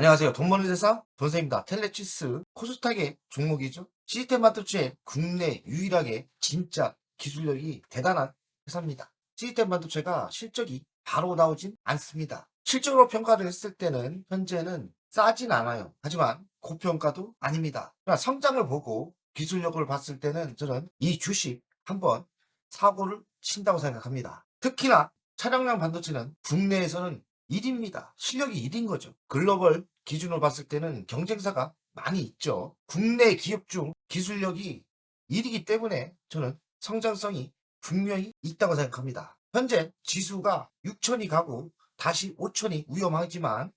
안녕하세요. 돈 버는 세상 돈쌤입니다. 텔레치스 코스닥의 종목이죠. 시스템 반도체 국내 유일하게 진짜 기술력이 대단한 회사입니다. 시스템 반도체가 실적이 바로 나오진 않습니다. 실적으로 평가를 했을 때는 현재는 싸진 않아요. 하지만 고평가도 아닙니다. 그러나 성장을 보고 기술력을 봤을 때는 저는 이 주식 한번 사고를 친다고 생각합니다. 특히나 차량용 반도체는 국내에서는 1위입니다. 실력이 1인 거죠. 글로벌 기준으로 봤을 때는 경쟁사가 많이 있죠. 국내 기업 중 기술력이 1위이기 때문에 저는 성장성이 분명히 있다고 생각합니다. 현재 지수가 6천이 가고 다시 5천이 위험하지만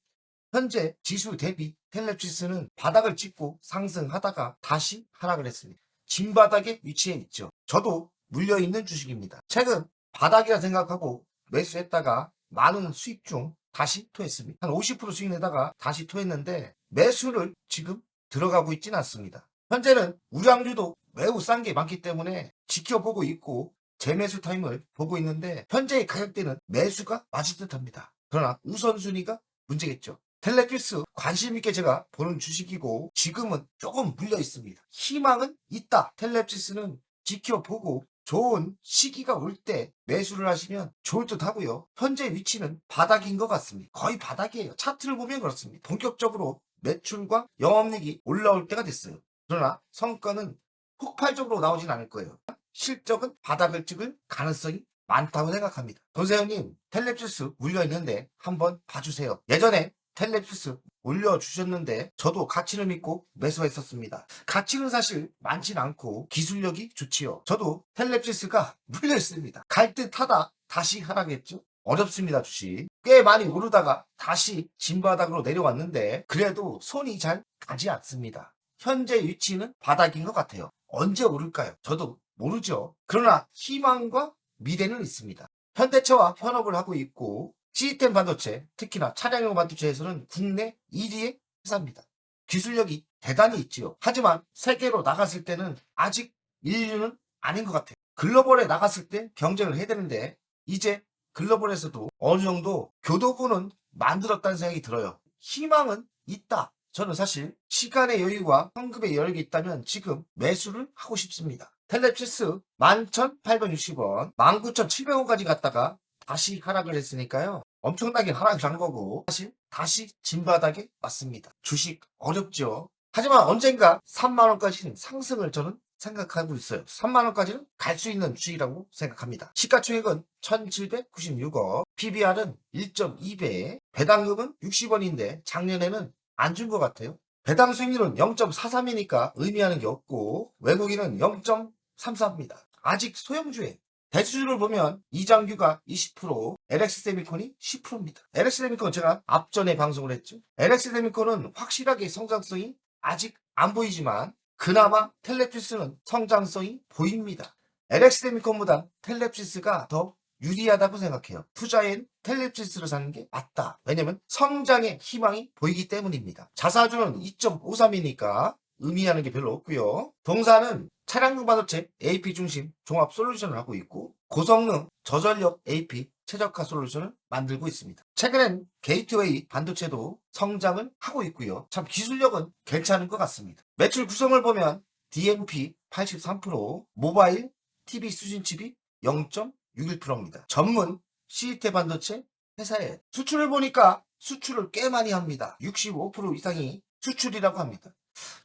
현재 지수 대비 텔레치스는 바닥을 찍고 상승하다가 다시 하락을 했습니다. 진바닥에 위치해 있죠. 저도 물려있는 주식입니다. 최근 바닥이라 생각하고 매수했다가 많은 수익 중 다시 토했습니다. 한 50% 수익 내다가 다시 토했는데 매수를 지금 들어가고 있지는 않습니다. 현재는 우량주도 매우 싼 게 많기 때문에 지켜보고 있고 재매수 타임을 보고 있는데 현재의 가격대는 매수가 맞을 듯합니다. 그러나 우선순위가 문제겠죠. 텔레피스 관심 있게 제가 보는 주식이고 지금은 조금 물려 있습니다. 희망은 있다. 텔레피스는 지켜보고 좋은 시기가 올 때 매수를 하시면 좋을 듯 하고요. 현재 위치는 바닥인 것 같습니다. 거의 바닥이에요. 차트를 보면 그렇습니다. 본격적으로 매출과 영업이익이 올라올 때가 됐어요. 그러나 성과는 폭발적으로 나오진 않을 거예요. 실적은 바닥을 찍을 가능성이 많다고 생각합니다. 도세현님 텔레피스 물려있는데 한번 봐주세요. 예전에 텔레피스 올려주셨는데 저도 가치를 믿고 매수했었습니다. 가치는 사실 많진 않고 기술력이 좋지요. 저도 텔레피스가 물려있습니다. 갈 듯 하다 다시 하락했죠. 어렵습니다. 주식 꽤 많이 오르다가 다시 진바닥으로 내려왔는데 그래도 손이 잘 가지 않습니다. 현재 위치는 바닥인 것 같아요. 언제 오를까요? 저도 모르죠. 그러나 희망과 미래는 있습니다. 현대차와 현업을 하고 있고 시스템 반도체, 특히나 차량용 반도체에서는 국내 1위의 회사입니다. 기술력이 대단히 있지요. 하지만 세계로 나갔을 때는 아직 인류는 아닌 것 같아요. 글로벌에 나갔을 때 경쟁을 해야 되는데 이제 글로벌에서도 어느 정도 교도부는 만들었다는 생각이 들어요. 희망은 있다. 저는 사실 시간의 여유와 현금의 여력이 있다면 지금 매수를 하고 싶습니다. 텔레피스 11,860원, 19,700원까지 갔다가 다시 하락을 했으니까요. 엄청나게 하락을 한 거고 사실 다시 진바닥에 왔습니다. 주식 어렵죠. 하지만 언젠가 3만원까지는 상승을 저는 생각하고 있어요. 3만원까지는 갈 수 있는 주식이라고 생각합니다. 시가총액은 1796억, PBR은 1.2배, 배당금은 60원인데 작년에는 안 준 것 같아요. 배당 수익률은 0.43이니까 의미하는 게 없고 외국인은 0.34입니다. 아직 소형주예요. 대주주를 보면 이장규가 20%, LX세미콘이 10%입니다. LX세미콘 제가 앞전에 방송을 했죠. LX세미콘은 확실하게 성장성이 아직 안 보이지만 그나마 텔레피스는 성장성이 보입니다. LX세미콘보다 텔레피스가 더 유리하다고 생각해요. 투자엔 텔레피스를 사는 게 맞다. 왜냐면 성장의 희망이 보이기 때문입니다. 자사주는 2.53이니까 의미하는 게 별로 없고요. 동사는 차량용 반도체 AP 중심 종합 솔루션을 하고 있고 고성능 저전력 AP 최적화 솔루션을 만들고 있습니다. 최근엔 게이트웨이 반도체도 성장을 하고 있고요. 참 기술력은 괜찮은 것 같습니다. 매출 구성을 보면 DMP 83%, 모바일 TV 수신칩이 0.61%입니다. 전문 시스템 반도체 회사에 수출을 보니까 수출을 꽤 많이 합니다. 65% 이상이 수출이라고 합니다.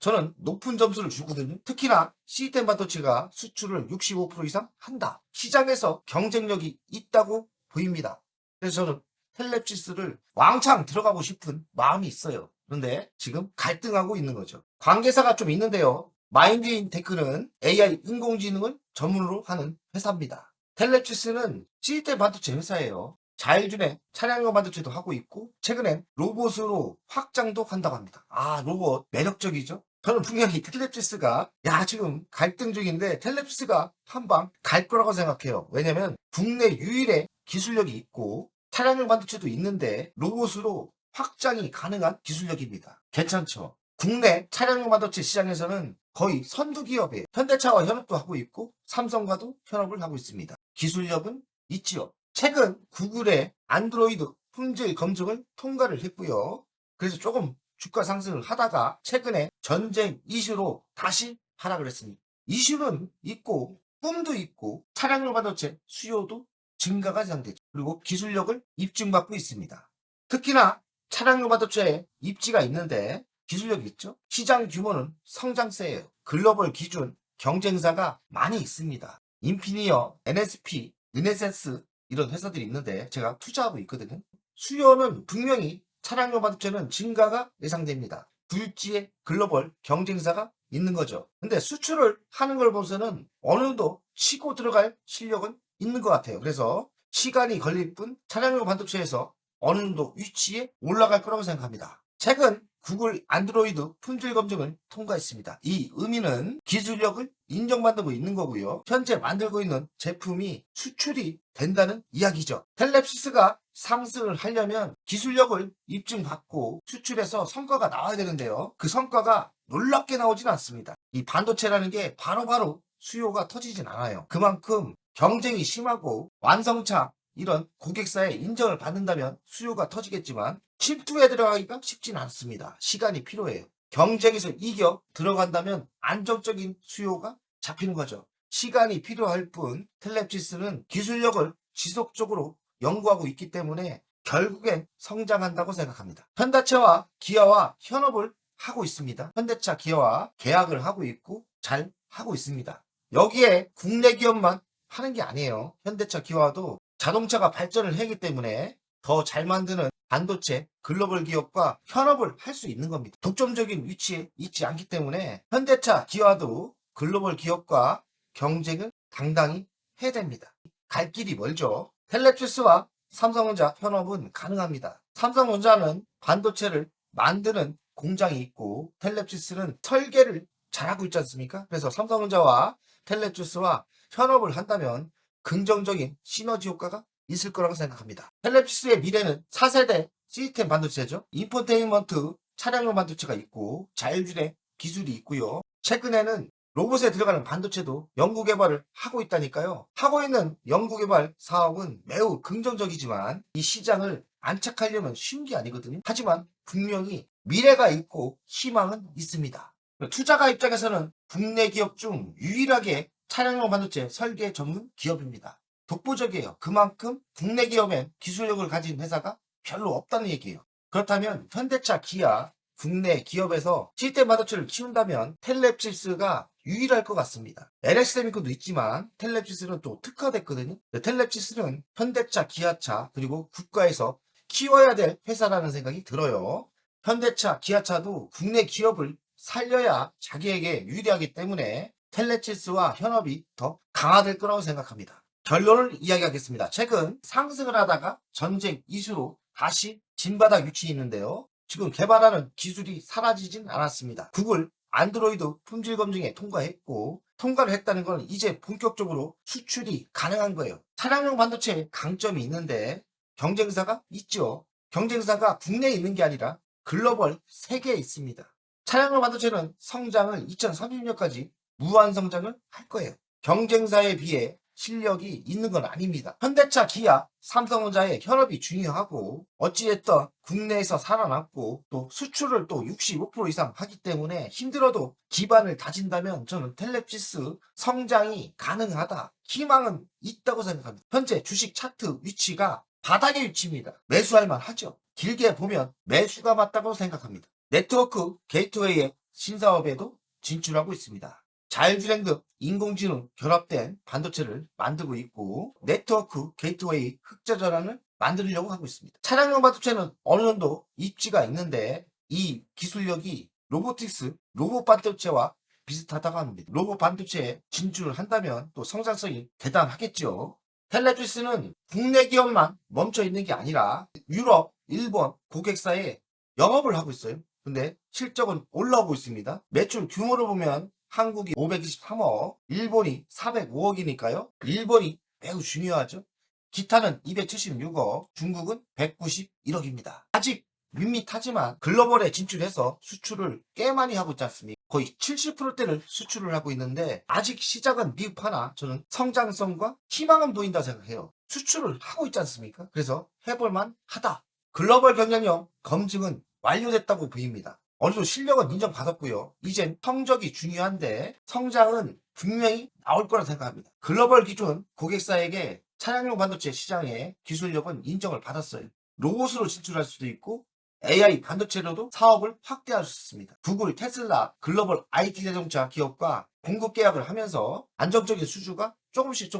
저는 높은 점수를 주거든요. 특히나 시스템 반도체가 수출을 65% 이상 한다. 시장에서 경쟁력이 있다고 보입니다. 그래서 저는 텔레치스를 왕창 들어가고 싶은 마음이 있어요. 그런데 지금 갈등하고 있는 거죠. 관계사가 좀 있는데요. 마인드인테크는 AI 인공지능을 전문으로 하는 회사입니다. 텔레치스는 시스템 반도체 회사예요. 자율주행 차량용 반도체도 하고 있고 최근엔 로봇으로 확장도 한다고 합니다. 아, 로봇 매력적이죠. 저는 분명히 텔레피스가 지금 갈등 중인데 텔레피스가 한방 갈 거라고 생각해요. 왜냐면 국내 유일의 기술력이 있고 차량용 반도체도 있는데 로봇으로 확장이 가능한 기술력입니다. 괜찮죠? 국내 차량용 반도체 시장에서는 거의 선두 기업이에요. 현대차와 현업도 하고 있고 삼성과도 현업을 하고 있습니다. 기술력은 있지요. 최근 구글의 안드로이드 품질 검증을 통과를 했고요. 그래서 조금 주가 상승을 하다가 최근에 전쟁 이슈로 다시 하락을 했습니다. 이슈는 있고 꿈도 있고 차량용 반도체 수요도 증가가 예상되죠. 그리고 기술력을 입증받고 있습니다. 특히나 차량용 반도체에 입지가 있는데 기술력이 있죠. 시장 규모는 성장세예요. 글로벌 기준 경쟁사가 많이 있습니다. 인피니어, NSP, 르네센스 이런 회사들이 있는데 제가 투자하고 있거든요. 수요는 분명히 차량용 반도체는 증가가 예상됩니다. 굴지의 글로벌 경쟁사가 있는 거죠. 근데 수출을 하는 걸 보면서는 어느 정도 치고 들어갈 실력은 있는 것 같아요. 그래서 시간이 걸릴 뿐 차량용 반도체에서 어느 정도 위치에 올라갈 거라고 생각합니다. 최근 구글 안드로이드 품질 검증을 통과했습니다. 이 의미는 기술력을 인정받고 있는 거고요. 현재 만들고 있는 제품이 수출이 된다는 이야기죠. 텔랩시스가 상승을 하려면 기술력을 입증받고 수출해서 성과가 나와야 되는데요. 그 성과가 놀랍게 나오진 않습니다. 이 반도체라는 게 바로바로 수요가 터지진 않아요. 그만큼 경쟁이 심하고 완성차 이런 고객사의 인정을 받는다면 수요가 터지겠지만 침투에 들어가기가 쉽진 않습니다. 시간이 필요해요. 경쟁에서 이겨 들어간다면 안정적인 수요가 잡히는 거죠. 시간이 필요할 뿐 텔랩시스는 기술력을 지속적으로 연구하고 있기 때문에 결국엔 성장한다고 생각합니다. 현대차와 기아와 현업을 하고 있습니다. 현대차, 기아와 계약을 하고 있고 잘 하고 있습니다. 여기에 국내 기업만 하는 게 아니에요. 현대차, 기아도 자동차가 발전을 하기 때문에 더 잘 만드는 반도체 글로벌 기업과 현업을 할 수 있는 겁니다. 독점적인 위치에 있지 않기 때문에 현대차, 기아도 글로벌 기업과 경쟁을 당당히 해야 됩니다. 갈 길이 멀죠. 텔랩시스와 삼성전자 현업은 가능합니다. 삼성전자는 반도체를 만드는 공장이 있고 텔랩시스는 설계를 잘하고 있지 않습니까? 그래서 삼성전자와 텔랩시스와 현업을 한다면 긍정적인 시너지 효과가 있을 거라고 생각합니다. 텔랩시스의 미래는 4세대 시스템 반도체죠. 인포테인먼트 차량용 반도체가 있고 자율주행 기술이 있고요. 최근에는 로봇에 들어가는 반도체도 연구개발을 하고 있다니까요. 하고 있는 연구개발 사업은 매우 긍정적이지만 이 시장을 안착하려면 쉬운 게 아니거든요. 하지만 분명히 미래가 있고 희망은 있습니다. 투자가 입장에서는 국내 기업 중 유일하게 차량용 반도체 설계 전문 기업입니다. 독보적이에요. 그만큼 국내 기업엔 기술력을 가진 회사가 별로 없다는 얘기예요. 그렇다면 현대차, 기아 국내 기업에서 시스템 반도체를 키운다면 텔랩시스가 유일할 것 같습니다. LS세미콘도 있지만 텔랩시스는 또 특화됐거든요. 텔랩시스는 현대차, 기아차 그리고 국가에서 키워야 될 회사라는 생각이 들어요. 현대차, 기아차도 국내 기업을 살려야 자기에게 유리하기 때문에 텔레치스와 현업이 더 강화될 거라고 생각합니다. 결론을 이야기하겠습니다. 최근 상승을 하다가 전쟁 이슈로 다시 진바닥 위치에 있는데요. 지금 개발하는 기술이 사라지진 않았습니다. 구글 안드로이드 품질 검증에 통과했고 통과를 했다는 건 이제 본격적으로 수출이 가능한 거예요. 차량용 반도체에 강점이 있는데 경쟁사가 있죠. 경쟁사가 국내에 있는 게 아니라 글로벌 세계에 있습니다. 차량용 반도체는 성장을 2030년까지 무한 성장을 할 거예요. 경쟁사에 비해 실력이 있는 건 아닙니다. 현대차, 기아, 삼성전자의 현업이 중요하고 어찌됐든 국내에서 살아남고 또 수출을 또 65% 이상 하기 때문에 힘들어도 기반을 다진다면 저는 텔랩시스 성장이 가능하다. 희망은 있다고 생각합니다. 현재 주식 차트 위치가 바닥의 위치입니다. 매수할 만하죠. 길게 보면 매수가 맞다고 생각합니다. 네트워크 게이트웨이의 신사업에도 진출하고 있습니다. 자율주행 등 인공지능 결합된 반도체를 만들고 있고 네트워크 게이트웨이 흑자 전환을 만들려고 하고 있습니다. 차량용 반도체는 어느 정도 입지가 있는데 이 기술력이 로보틱스, 로봇 반도체와 비슷하다고 합니다. 로봇 반도체에 진출을 한다면 또 성장성이 대단하겠죠. 텔레비스는 국내 기업만 멈춰 있는 게 아니라 유럽, 일본 고객사에 영업을 하고 있어요. 근데 실적은 올라오고 있습니다. 매출 규모로 보면 한국이 523억, 일본이 405억이니까요. 일본이 매우 중요하죠. 기타는 276억, 중국은 191억입니다. 아직 밋밋하지만 글로벌에 진출해서 수출을 꽤 많이 하고 있지 않습니까? 거의 70%대를 수출을 하고 있는데 아직 시작은 미흡하나 저는 성장성과 희망은 보인다 생각해요. 수출을 하고 있지 않습니까? 그래서 해볼만 하다. 글로벌 경쟁력 검증은 완료됐다고 보입니다. 어느 정도 실력은 인정받았고요. 이젠 성적이 중요한데 성장은 분명히 나올 거라 생각합니다. 글로벌 기준 고객사에게 차량용 반도체 시장의 기술력은 인정을 받았어요. 로봇으로 진출할 수도 있고 AI 반도체로도 사업을 확대할 수 있습니다. 구글, 테슬라, 글로벌 IT 자동차 기업과 공급 계약을 하면서 안정적인 수주가 조금씩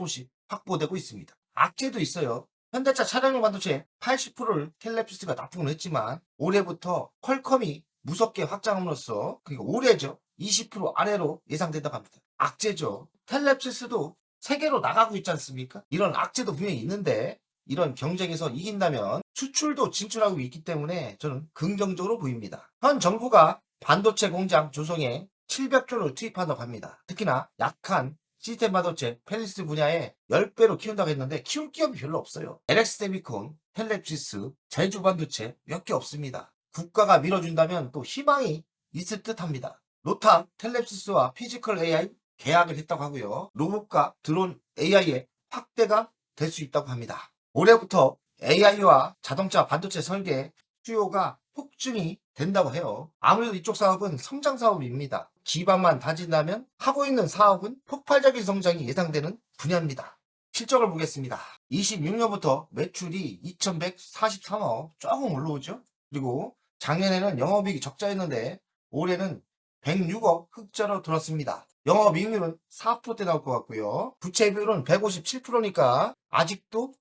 확보되고 있습니다. 악재도 있어요. 현대차 차량용 반도체 80%를 텔레피스가 납품을 했지만 올해부터 퀄컴이 무섭게 확장함으로써 그러니까 올해죠. 20% 아래로 예상된다고 합니다. 악재죠. 텔레피스도 세계로 나가고 있지 않습니까? 이런 악재도 분명히 있는데 이런 경쟁에서 이긴다면 수출도 진출하고 있기 때문에 저는 긍정적으로 보입니다. 현 정부가 반도체 공장 조성에 700조를 투입한다고 합니다. 특히나 약한 시스템 반도체 펠리스 분야에 10배로 키운다고 했는데 키울 기업이 별로 없어요. LX세미콘, 텔레피스, 제주 반도체 몇 개 없습니다. 국가가 밀어준다면 또 희망이 있을 듯 합니다. 노탐, 텔레피스와 피지컬 AI 계약을 했다고 하고요. 로봇과 드론 AI의 확대가 될 수 있다고 합니다. 올해부터 AI와 자동차 반도체 설계 수요가 폭증이 된다고 해요. 아무래도 이쪽 사업은 성장 사업입니다. 기반만 다진다면 하고 있는 사업은 폭발적인 성장이 예상되는 분야입니다. 실적을 보겠습니다. 26년부터 매출이 2143억 조금 올라오죠. 그리고 작년에는 영업이익이 적자였는데 올해는 106억 흑자로 돌았습니다. 영업이익률은 4%대 나올 것 같고요. 부채 비율은 157%니까 아직도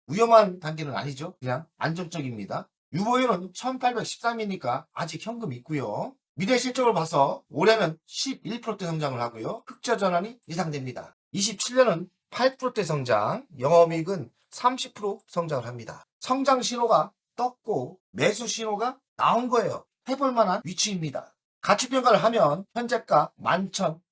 위험한 단계는 아니죠. 그냥 안정적입니다. 유보율은 1813이니까 아직 현금 있고요. 미래 실적을 봐서 올해는 11%대 성장을 하고요. 흑자 전환이 예상됩니다. 27년은 8%대 성장, 영업이익은 30% 성장을 합니다. 성장 신호가 떴고 매수 신호가 나온 거예요. 해볼 만한 위치입니다. 가치평가를 하면 현재가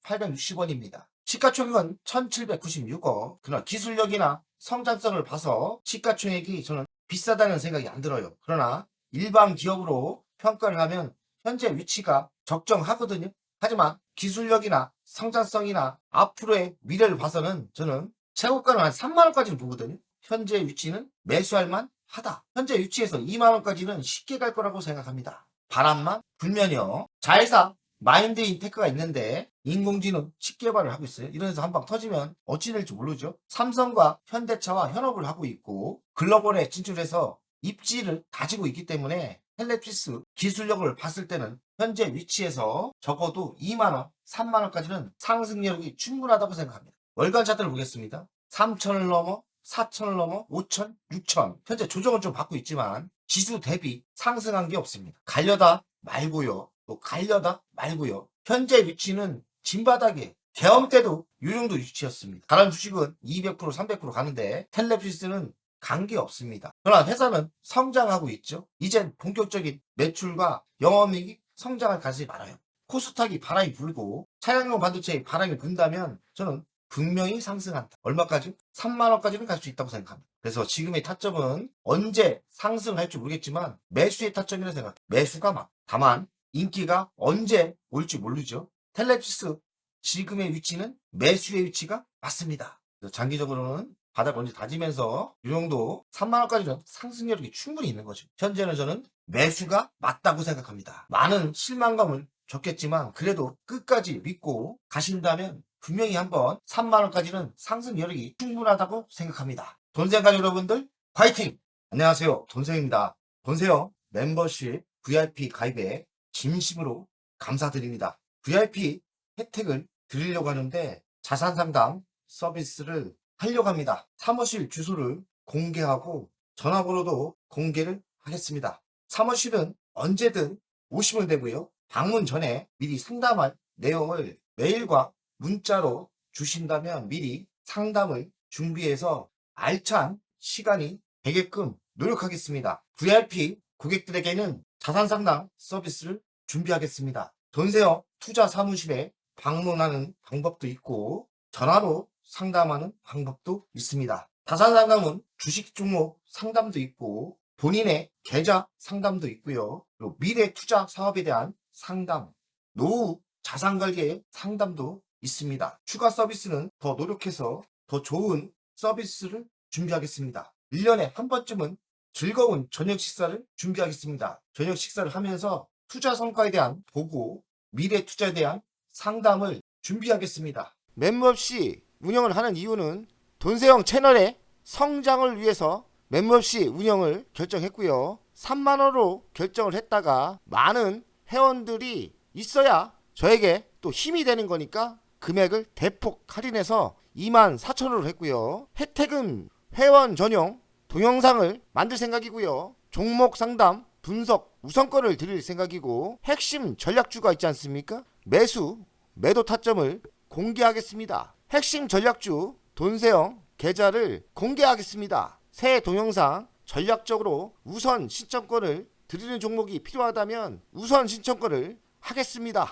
11,860원입니다. 시가총액은 1,796억. 그러나 기술력이나 성장성을 봐서 시가총액이 저는 비싸다는 생각이 안 들어요. 그러나 일반 기업으로 평가를 하면 현재 위치가 적정하거든요. 하지만 기술력이나 성장성이나 앞으로의 미래를 봐서는 저는 최고가는 한 3만원까지는 보거든요. 현재 위치는 매수할 만하다. 현재 위치에서 2만원까지는 쉽게 갈 거라고 생각합니다. 바람만 불면요. 자회사 마인드인테크가 있는데 인공지능 칩 개발을 하고 있어요. 이러면서 한 방 터지면 어찌 될지 모르죠. 삼성과 현대차와 현업을 하고 있고 글로벌에 진출해서 입지를 다지고 있기 때문에 텔레피스 기술력을 봤을 때는 현재 위치에서 적어도 2만원, 3만원까지는 상승력이 충분하다고 생각합니다. 월간 차트를 보겠습니다. 3천을 넘어 4천을 넘어 5천, 6천. 현재 조정은 좀 받고 있지만 지수 대비 상승한 게 없습니다. 가려다 말고요. 또 가려다 말고요. 현재 위치는 진바닥에 계엄 때도 이 정도 위치였습니다. 다른 주식은 200%, 300% 가는데 텔레피스는 간 게 없습니다. 그러나 회사는 성장하고 있죠. 이젠 본격적인 매출과 영업이익이 성장할 가능성이 많아요. 코스닥이 바람이 불고 차량용 반도체에 바람이 분다면 저는 분명히 상승한다. 얼마까지? 3만원까지는 갈 수 있다고 생각합니다. 그래서 지금의 타점은 언제 상승할지 모르겠지만 매수의 타점이라고 생각합니다. 매수가 막. 다만 인기가 언제 올지 모르죠. 텔레피스 지금의 위치는 매수의 위치가 맞습니다. 장기적으로는 바닥 언제 다지면서 이 정도 3만원까지는 상승력이 충분히 있는 거죠. 현재는 저는 매수가 맞다고 생각합니다. 많은 실망감을 줬겠지만 그래도 끝까지 믿고 가신다면 분명히 한번 3만원까지는 상승 여력이 충분하다고 생각합니다. 돈생각 여러분들 화이팅! 안녕하세요. 돈생입니다. 돈세요 멤버십 VIP 가입에 진심으로 감사드립니다. VIP 혜택을 드리려고 하는데 자산상담 서비스를 하려고 합니다. 사무실 주소를 공개하고 전화번호도 공개를 하겠습니다. 사무실은 언제든 오시면 되고요. 방문 전에 미리 상담할 내용을 메일과 문자로 주신다면 미리 상담을 준비해서 알찬 시간이 되게끔 노력하겠습니다. VIP 고객들에게는 자산상담 서비스를 준비하겠습니다. 돈세요 투자 사무실에 방문하는 방법도 있고 전화로 상담하는 방법도 있습니다. 자산상담은 주식 종목 상담도 있고 본인의 계좌 상담도 있고요. 그리고 미래 투자 사업에 대한 상담, 노후 자산관리의 상담도 있습니다. 추가 서비스는 더 노력해서 더 좋은 서비스를 준비하겠습니다. 1년에 한 번쯤은 즐거운 저녁 식사를 준비하겠습니다. 저녁 식사를 하면서 투자 성과에 대한 보고, 미래 투자에 대한 상담을 준비하겠습니다. 멤버십 운영을 하는 이유는 돈세영 채널의 성장을 위해서 멤버십 운영을 결정했고요. 3만원으로 결정을 했다가 많은 회원들이 있어야 저에게 또 힘이 되는 거니까 금액을 대폭 할인해서 24,000원으로 했고요. 혜택은 회원 전용 동영상을 만들 생각이고요. 종목 상담, 분석, 우선권을 드릴 생각이고, 핵심 전략주가 있지 않습니까? 매수, 매도 타점을 공개하겠습니다. 핵심 전략주 돈세영 계좌를 공개하겠습니다. 새 동영상 전략적으로 우선 신청권을 드리는 종목이 필요하다면 우선 신청권을 하겠습니다.